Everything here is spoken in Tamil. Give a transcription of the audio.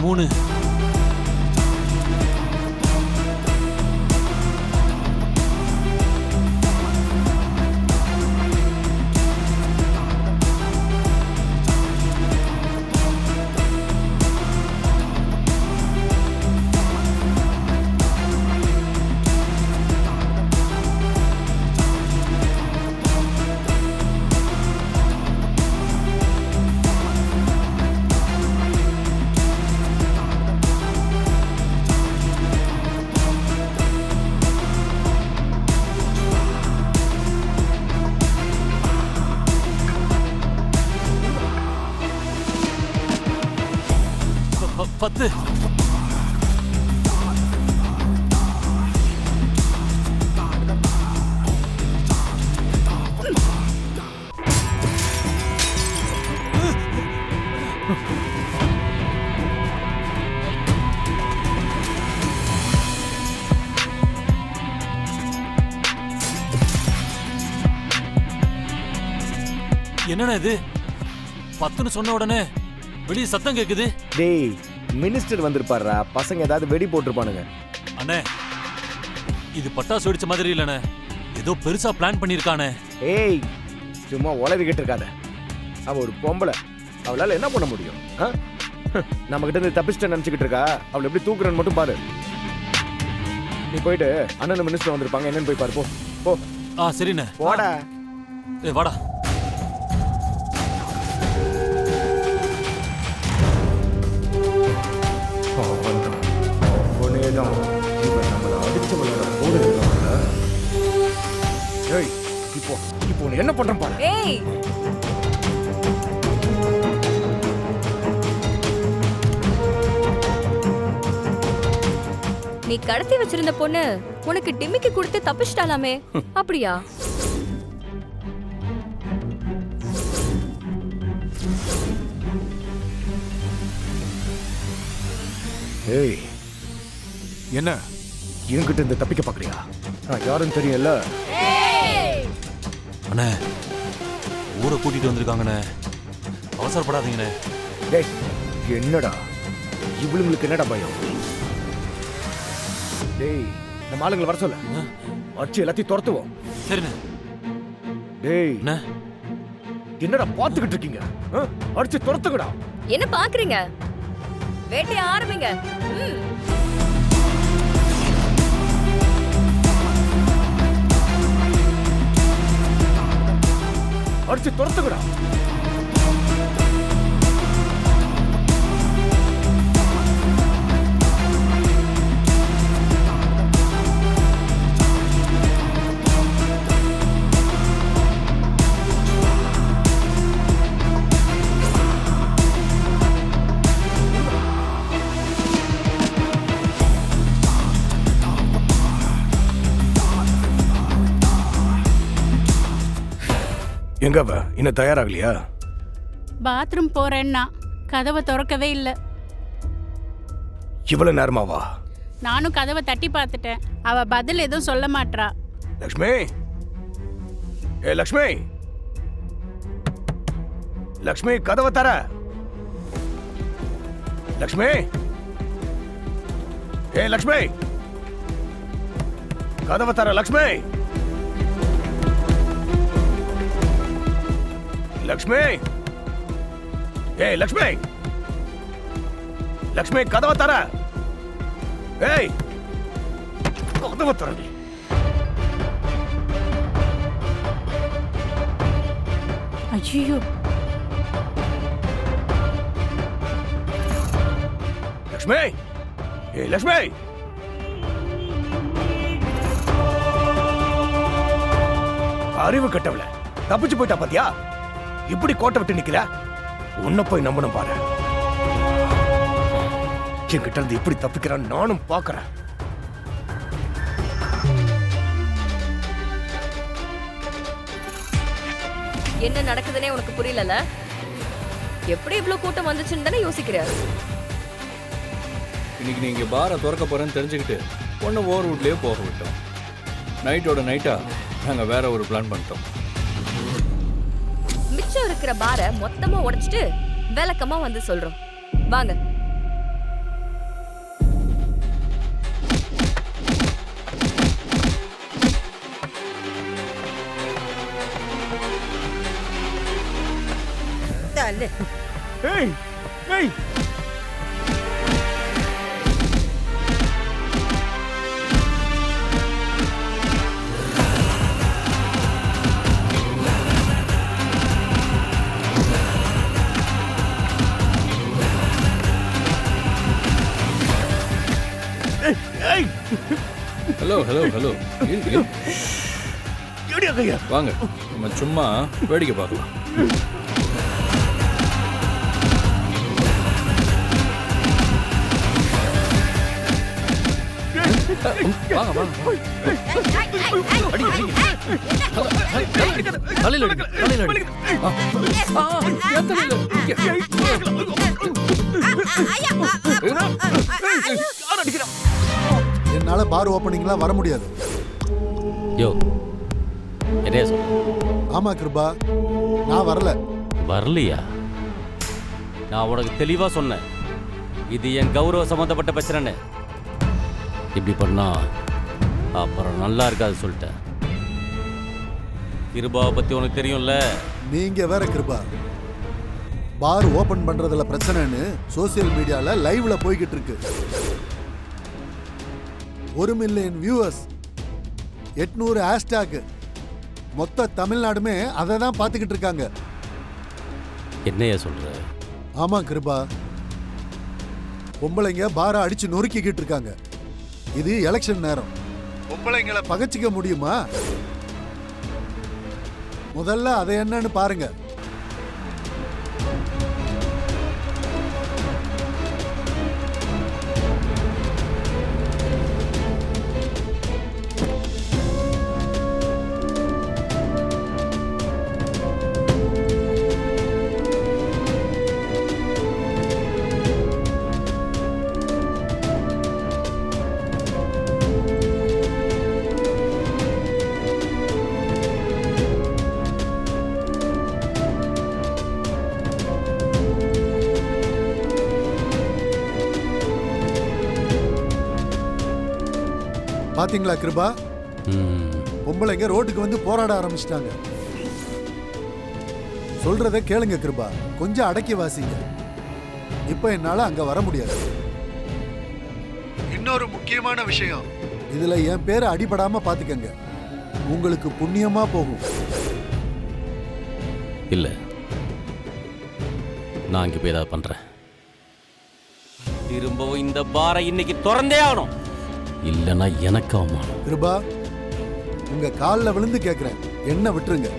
3. பத்து. என்னண்ணா இது 10ன்னு சொன்ன உடனே வெளியே சத்தம் கேக்குது. டேய் மினிஸ்டர் வந்திருப்பாருடா, பசங்க ஏதாவது வெடி போட்டிருப்பானுங்க. அண்ணே இது பட்டாசு வெடிச்ச மாதிரி இல்லண்ணே, ஏதோ பெருசா பிளான் பண்ணிருக்கானே. ஏய் சும்மா உளறிக்கிட்டு இருக்காத. அவ ஒரு பொம்பளை, அவளால என்ன பண்ண முடியும்? நம்ம கிட்ட இருந்து தப்பிச்சிட்ட நினைச்சுக்கிட்டு இருக்கா. அவளை எப்படி தூக்குறன்னு மட்டும் பாரு. நீ போயிட்டு அண்ணன் மினிஸ்டர் வந்திருப்பாங்க, என்னன்னு போய் பாரு. போ போ. சரிண்ணே. போடா. வாடா. இப்போ என்ன பண்றேன் பாரு. ஏய் நீ கடத்தி வச்சிருந்த பொண்ணு உனக்கு டிமிக்கி கொடுத்து தப்பிச்சிட்டாலாமே, அப்படியா? ஏய் என்ன என்கிட்ட இந்த தப்பிக்க பாக்குறியா? நான் யாருன்னு தெரியும்ல. அண்ணே ஊரை கூட்டிட்டு வந்திருக்காங்கண்ணே, அவசரப்படாதீங்கண்ணே. டேய் என்னடா இவளுங்களுக்கு என்னடா பயம்? டேய் நம்ம ஆளுங்களை வர சொல்ல, அடிச்சு எல்லாத்தையும் துரத்துவோம். சரிண்ணே. டேய் என்னடா பாத்துக்கிட்டு இருக்கீங்க? அடிச்சு துரத்துங்கடா. என்ன பாக்குறீங்க? வேட்டைய ஆரம்பிங்க. அடிச்சு துரத்துங்கடா. எங்க அவ இன்னும் தயாராகலையா? பாத்ரூம் போறேன்னா கதவை திறக்கவே இல்லை. இவ்வளவு நேரமாவா? நானும் கதவை தட்டி பார்த்துட்டேன், அவ பதில் எதுவும் சொல்ல மாட்றா. லக்ஷ்மி, ஏ லக்ஷ்மி, லக்ஷ்மி கதவை தர. லக்ஷ்மி, ஏ லக்ஷ்மி கதவை தர. லக்ஷ்மி, லக்ஷ்மி, ஏய் லக்ஷ்மி, லக்ஷ்மி கதவை தர. ஏய் கதவை தர. ஐயோ லக்ஷ்மி, ஏய் லக்ஷ்மி, அறிவு கட்டவள தப்பிச்சு போயிட்டா பாத்தியா? இப்படி கோட்டை விட்டு நிக்கிற, உன்னை போய் நம்பணும் பாரு. என்கிட்ட இருந்து இப்படி தப்பிக்கிறான்னு நானும் பாக்குறேன். என்ன நடக்குதுன்னே உனக்கு புரியல. எப்படி இவ்வளவு கூட்டம் வந்துச்சுன்னு தானே யோசிக்கிற. இன்னைக்கு நீங்க பாரை திறக்க போறேன்னு தெரிஞ்சுக்கிட்டு ஒன்னு ஓவர் வுட்லயே போக விட்டோம். நைட்டோட நைட்டா நாங்க வேற ஒரு பிளான் பண்ணிட்டோம். மிச்சம் இருக்கிற பாரை மொத்தமா உடைச்சிட்டு விளக்கமா வந்து சொல்றோம். வாங்க. அல்ல. ஏய் ஏய் ஹலோ ஹலோ ஹலோ எப்படியா கையா வாங்க நம்ம சும்மா வேடிக்கை பார்க்கலாம். வாங்க வாங்க. அடிங்க அடிங்க. தலையில அடிங்க தலையில அடிங்க. என் தலையில. என்னால பார் ஓப்பனிங்லாம் வர முடியாது. யோ என்னையா சொல்ற? ஆமா கிருபா, நான் வரல. வரலையா? நான் உனக்கு தெளிவா சொன்னேன், இது என் கௌரவ சம்பந்தப்பட்ட பிரச்சனைன்னு. இப்படி பண்ணா அப்புறம் நல்லா இருக்காது சொல்லிட்டேன். கிருபாவை பத்தி உனக்கு தெரியும்ல. நீங்க வேற கிருபா, பார் ஓபன் பண்றதுல பிரச்சனைன்னு சோசியல் மீடியால லைவ்ல போய்கிட்டு இருக்கு. 1 மில்லியன் வியூவர்ஸ், 800 ஹேஷ்டாக், மொத்த தமிழ்நாடுமே அதை தான் பார்த்துக்கிட்டு இருக்காங்க. என்னையா சொல்ற? ஆமா கிருபா, பொம்பளைங்க பாரை அடிச்சு நொறுக்கிக்கிட்டு இருக்காங்க. இது எலெக்ஷன் நேரம், பொம்பளைங்களை பகைச்சிக்க முடியுமா? முதல்ல அதை என்னன்னு பாருங்க. பாத்தீங்களா கிருபா, பொம்பளைங்க ரோட்டுக்கு வந்து போராட ஆரம்பிச்சிட்டாங்க. சொல்றத கேளுங்க கிருபா, கொஞ்சம் அடக்கி வாசிங்க. இப்ப என்னால அங்க வர முடியாது. இன்னொரு முக்கியமான விஷயம், இதுல என் பேரை அடிபடாம பாத்துக்கங்க, உங்களுக்கு புண்ணியமா போகும். இல்ல, நான் இங்க போய் ஏதாவது பண்றேன். திரும்பவும் இந்த பாரை இன்னைக்கு திறந்தே ஆகணும், இல்லைன்னா எனக்கு அவமானம். கிருபா, உங்க காலில் விழுந்து கேட்கிறேன், என்ன விட்டுருங்க.